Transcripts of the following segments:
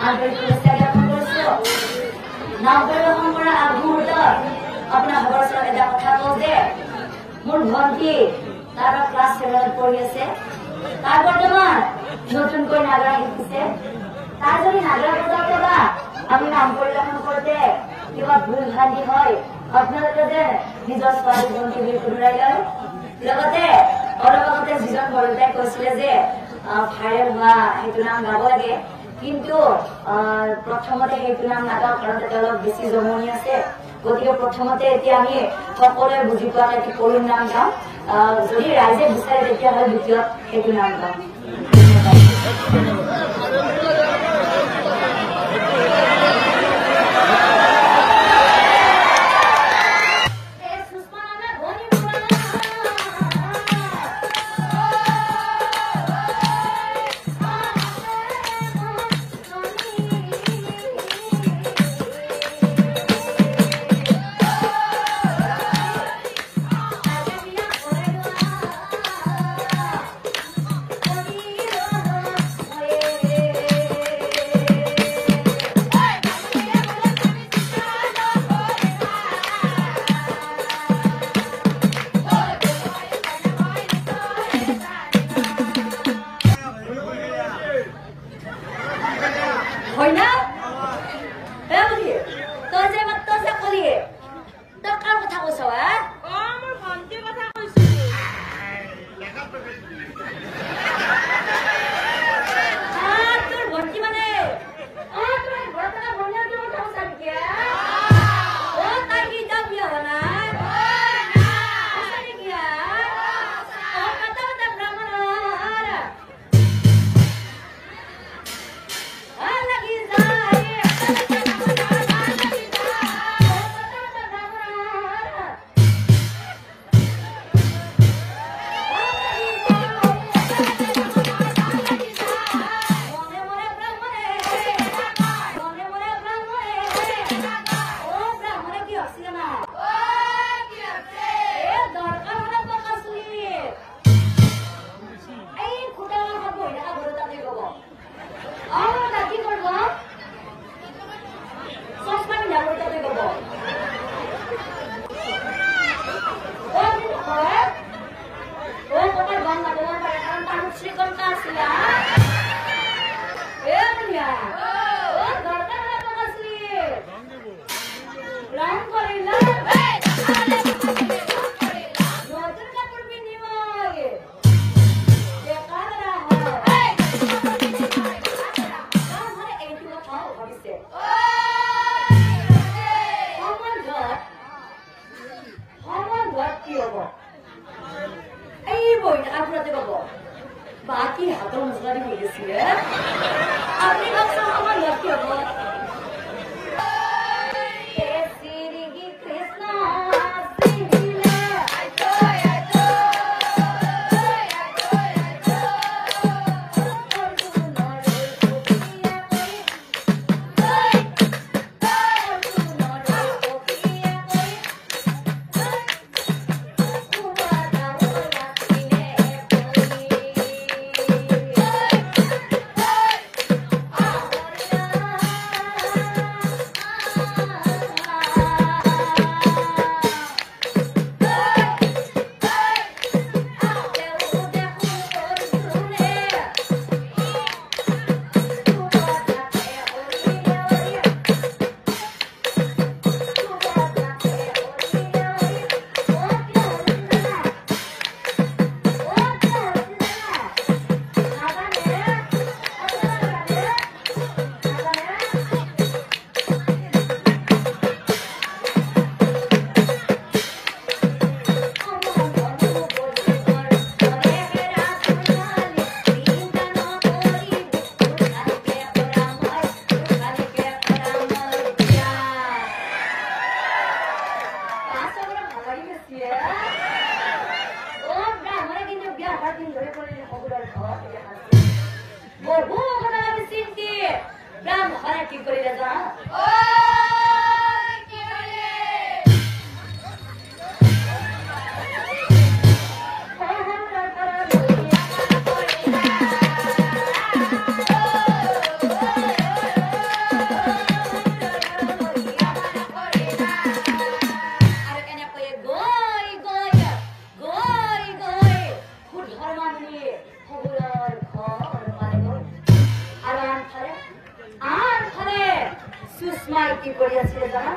আন্তৰিক শুভেচ্ছা জ্ঞাপন কৰিছো। নৱবৰ্ষ গ্ৰহণ কৰা আগমুহূৰ্তত আপোনাৰ খবৰ ওচৰত এটা কথা কওঁ যে মোৰ ভণ্টি তাৰ ক্লাছ 7 পঢ়ি আছে। তাৰ বৰ্তমান নতুনকৈ নাগৰা শিকিছে। তাৰ যদি নাগৰা বজাওঁতে বা আমি নাম পৰিৱেশন কৰোঁতে কিবা ভুল ভ্ৰান্তি হয় আপোনালোকে যে নিজৰ ছোৱালী ভণ্টিক শুধৰাই লয়। লগতে অলপ আগতে যিজন বৰদেউতাই কৈছিলে যে ভাইৰেল হোৱা সেইটো নাম গাব লাগে, কিন্তু প্ৰথমতে সেইটো নাম নাগাওঁ কাৰণ তাতে অলপ বেছি জমনি আছে। গতিকে প্ৰথমতে এতিয়া আমি সকলোৱে বুজি পোৱা এটি কৰুণ নাম গাওঁ। যদি ৰাইজে বিচাৰে তেতিয়াহ'লে দ্বিতীয়ত সেইটো নাম গাওঁ। মানুহে খবৰৰ ঘৰ মানে গ'ল আৰু আনফালে সুষমাই কি কৰি আছিলে জানা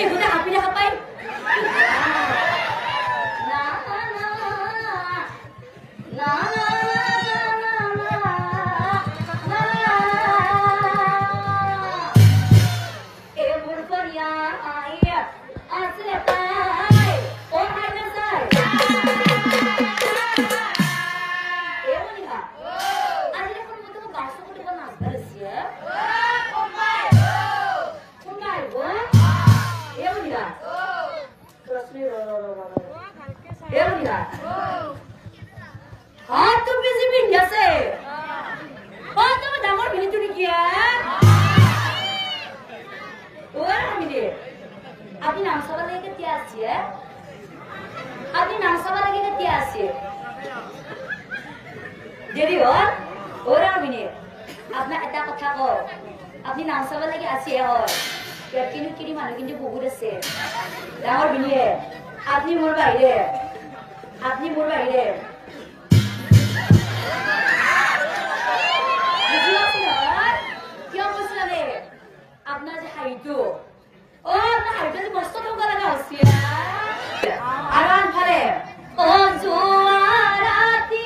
এগুলো হাপি দেখা পাই না না না এ মুরকরিয়া আইয়া আসলে পাই ও হাইনা সাই এ মনিকা আজ এখন মতো বাসা করে নাচ করছিস ও মাই গড Elia. Elia. हाँ तुम बिजी भी कैसे? हाँ तुम डांगर भी नहीं चुनी किया? और हम ये अपनी नाम सवाल लेके क्या आसिए? अपनी नाम सवाल लेके क्या आसिए? jadi orang ini अपना ऐसा कथा को अपनी नाम सवाल लेके आसिए और kini mana kini buku dese, dawar bini ye, apni murba ide, क्या मसला है अपना जो है तो ओ अपना है तो मस्त तो कर लगा उससे आराम भरे ओ जुआराती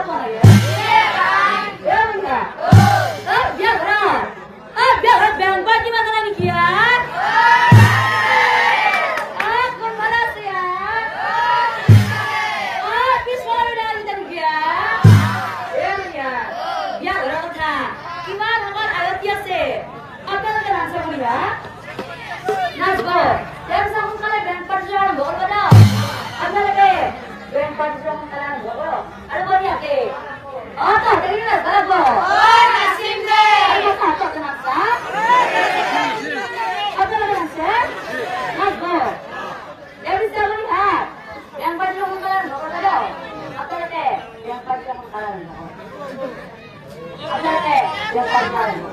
apa ya? Ya enggak? Biar benar. Biar bangpa gimana nih kian? Kon mana sih ya? Pisau dari tadi kian. Ya enggak? Biar benar kan? Gimana kan ayat dia sih? Apa lagi langsung ya? Nasbo, jangan sampai kalian bangpa jalan bawa pada. Apa lagi? Bangpa jalan kalian bawa. Ada banyak ke? Tak dari mana bawa? Nasim deh. Apa kenapa? Apa lagi Nasib? Nasbo, yang bisa melihat yang baju kalian bawa pada. Apa lagi? Yang baju kalian bawa. Apa lagi? Yang baju kalian bawa.